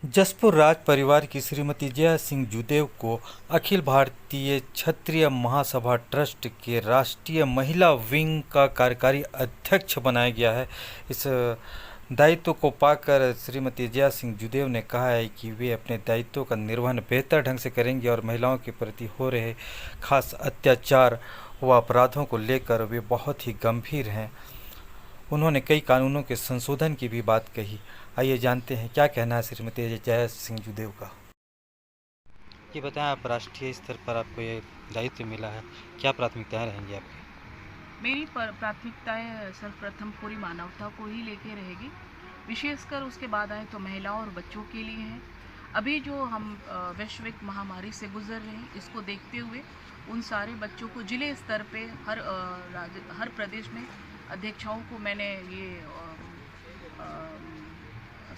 जसपुर राज परिवार की श्रीमती जया सिंह जूदेव को अखिल भारतीय क्षत्रिय महासभा ट्रस्ट के राष्ट्रीय महिला विंग का कार्यकारी अध्यक्ष बनाया गया है। इस दायित्व को पाकर श्रीमती जया सिंह जूदेव ने कहा है कि वे अपने दायित्वों का निर्वहन बेहतर ढंग से करेंगे और महिलाओं के प्रति हो रहे खास अत्याचार व अपराधों को लेकर वे बहुत ही गंभीर हैं। उन्होंने कई कानूनों के संशोधन की भी बात कही। आइए जानते हैं क्या कहना है श्रीमती जया सिंह जूदेव का। ये बताएं, आप राष्ट्रीय स्तर पर आपको ये दायित्व मिला है, क्या प्राथमिकताएं रहेंगी आपकी? मेरी प्राथमिकताएं सर्वप्रथम पूरी मानवता को ही लेके रहेगी। विशेषकर उसके बाद आए तो महिलाओं और बच्चों के लिए हैं। अभी जो हम वैश्विक महामारी से गुजर रहे हैं, इसको देखते हुए उन सारे बच्चों को जिले स्तर पे हर प्रदेश में अध्यक्षाओं को मैंने ये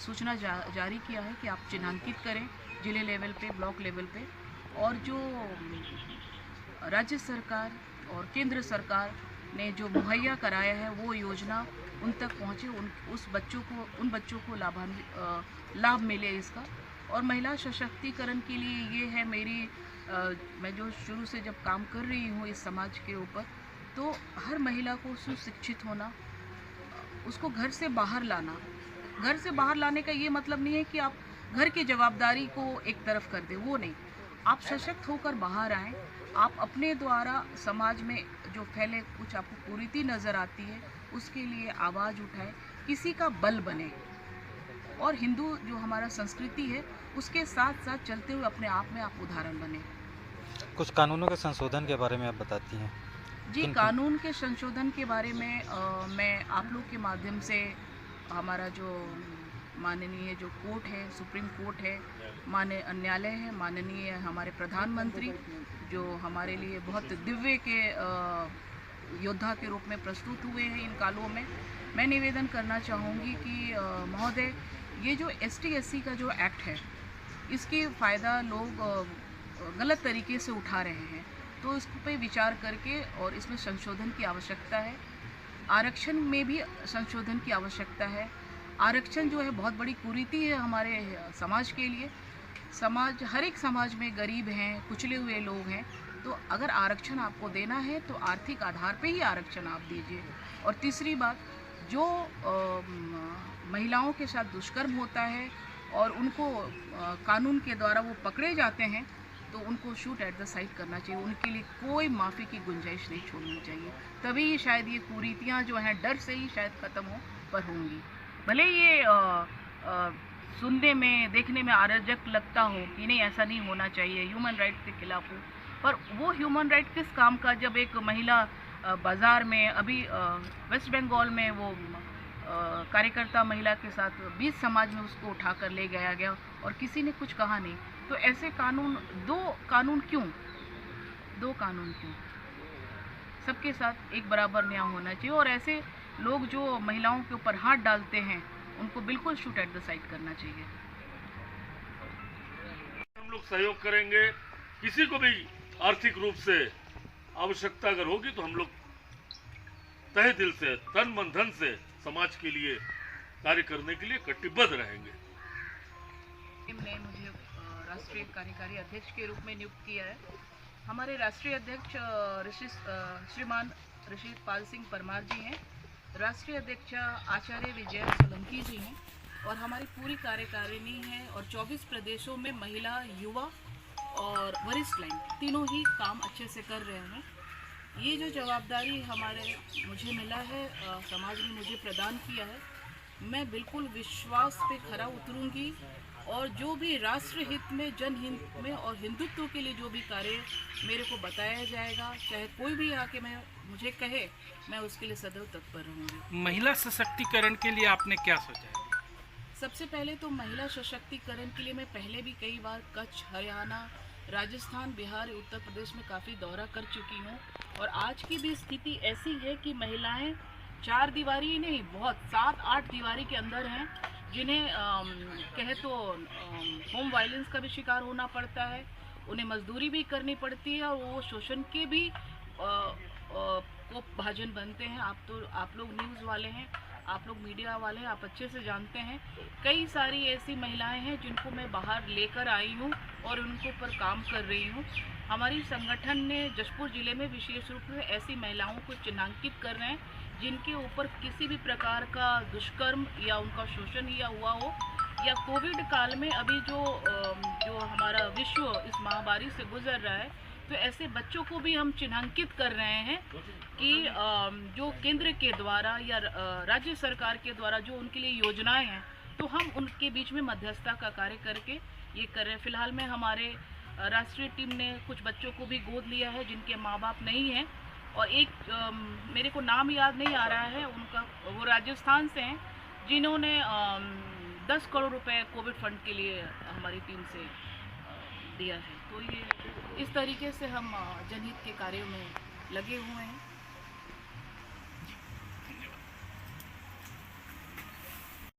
सूचना जारी किया है कि आप चिन्हांकित करें जिले लेवल पे, ब्लॉक लेवल पे, और जो राज्य सरकार और केंद्र सरकार ने जो मुहैया कराया है वो योजना उन तक पहुँचे, उन बच्चों को लाभ मिले इसका। और महिला सशक्तिकरण के लिए ये है मैं जो शुरू से जब काम कर रही हूँ इस समाज के ऊपर, तो हर महिला को सुशिक्षित होना, उसको घर से बाहर लाना। घर से बाहर लाने का ये मतलब नहीं है कि आप घर की जवाबदारी को एक तरफ कर दें, वो नहीं। आप सशक्त होकर बाहर आएँ, आप अपने द्वारा समाज में जो फैले कुछ आपको कुरीति नज़र आती है उसके लिए आवाज़ उठाएं, किसी का बल बने, और हिंदू जो हमारा संस्कृति है उसके साथ साथ चलते हुए अपने आप में आप उदाहरण बने। कुछ कानूनों के संशोधन के बारे में आप बताती हैं। जी, कानून के संशोधन के बारे में मैं आप लोग के माध्यम से हमारा जो माननीय जो कोर्ट है, सुप्रीम कोर्ट है, न्यायालय है, माननीय हमारे प्रधानमंत्री जो हमारे लिए बहुत दिव्य के योद्धा के रूप में प्रस्तुत हुए हैं इन कालों में, मैं निवेदन करना चाहूँगी कि महोदय, ये जो ST/SC का जो एक्ट है इसकी फ़ायदा लोग गलत तरीके से उठा रहे हैं, तो इस पे विचार करके और इसमें संशोधन की आवश्यकता है। आरक्षण में भी संशोधन की आवश्यकता है। आरक्षण जो है बहुत बड़ी कुरीति है हमारे समाज के लिए। हर एक समाज में गरीब हैं, कुचले हुए लोग हैं, तो अगर आरक्षण आपको देना है तो आर्थिक आधार पे ही आरक्षण आप दीजिए। और तीसरी बात, जो महिलाओं के साथ दुष्कर्म होता है और उनको कानून के द्वारा वो पकड़े जाते हैं, तो उनको शूट एट द साइट करना चाहिए, उनके लिए कोई माफ़ी की गुंजाइश नहीं छोड़नी चाहिए। तभी शायद ये कुरीतियाँ जो हैं डर से ही शायद ख़त्म होंगी। भले ये सुनने में, देखने में अराजक लगता हो कि नहीं, ऐसा नहीं होना चाहिए, ह्यूमन राइट्स के खिलाफ हो, पर वो ह्यूमन राइट किस काम का जब एक महिला बाज़ार में, अभी वेस्ट बंगाल में वो कार्यकर्ता महिला के साथ 20 समाज में उसको उठाकर ले गया और किसी ने कुछ कहा नहीं। तो ऐसे दो कानून क्यों? सबके साथ एक बराबर न्याय होना चाहिए, और ऐसे लोग जो महिलाओं के ऊपर हाथ डालते हैं उनको बिल्कुल शूट एट द साइट करना चाहिए। हम लोग सहयोग करेंगे, किसी को भी आर्थिक रूप से आवश्यकता अगर होगी तो हम लोग तहे दिल से, तन मन धन से समाज के लिए कार्य करने के लिए कटिबद्ध रहेंगे। ने मुझे राष्ट्रीय कार्यकारी अध्यक्ष के रूप में नियुक्त किया है। हमारे राष्ट्रीय अध्यक्ष श्रीमान ऋषि पाल सिंह परमार जी हैं, राष्ट्रीय अध्यक्ष आचार्य विजय सोलंकी जी हैं, और हमारी पूरी कार्यकारिणी है, और 24 प्रदेशों में महिला, युवा और वरिष्ठ लाइन तीनों ही काम अच्छे से कर रहे हैं। ये जो जवाबदारी मुझे मिला है, समाज ने मुझे प्रदान किया है, मैं बिल्कुल विश्वास पे खरा उतरूंगी, और जो भी राष्ट्र हित में, जनहित में और हिंदुत्व के लिए जो भी कार्य मेरे को बताया जाएगा, चाहे कोई भी आके मुझे कहे, मैं उसके लिए सदैव तत्पर रहूँगी। महिला सशक्तिकरण के लिए आपने क्या सोचा है? सबसे पहले तो महिला सशक्तिकरण के लिए मैं पहले भी कई बार कच्छ, हरियाणा, राजस्थान, बिहार, उत्तर प्रदेश में काफ़ी दौरा कर चुकी हूँ, और आज की भी स्थिति ऐसी है कि महिलाएं 4 दीवारी नहीं, बहुत 7-8 दीवारी के अंदर हैं, जिन्हें कहे तो होम वायलेंस का भी शिकार होना पड़ता है, उन्हें मजदूरी भी करनी पड़ती है, और वो शोषण के भी को भाजन बनते हैं। आप लोग न्यूज़ वाले हैं, आप लोग मीडिया वाले आप अच्छे से जानते हैं, कई सारी ऐसी महिलाएं हैं जिनको मैं बाहर लेकर आई हूँ और उनके ऊपर काम कर रही हूँ। हमारी संगठन ने जशपुर ज़िले में विशेष रूप से ऐसी महिलाओं को चिन्हांकित कर रहे हैं जिनके ऊपर किसी भी प्रकार का दुष्कर्म या उनका शोषण या हुआ हो, या कोविड काल में अभी जो हमारा विश्व इस महामारी से गुजर रहा है, तो ऐसे बच्चों को भी हम चिन्हांकित कर रहे हैं कि जो केंद्र के द्वारा या राज्य सरकार के द्वारा जो उनके लिए योजनाएं हैं, तो हम उनके बीच में मध्यस्थता का कार्य करके ये कर रहे हैं। फिलहाल में हमारे राष्ट्रीय टीम ने कुछ बच्चों को भी गोद लिया है जिनके माँ बाप नहीं हैं, और एक मेरे को नाम याद नहीं आ रहा है उनका, वो राजस्थान से हैं जिन्होंने 10 करोड़ रुपए कोविड फंड के लिए हमारी टीम से दिया है। तो ये इस तरीके से हम जनहित के कार्यों में लगे हुए हैं।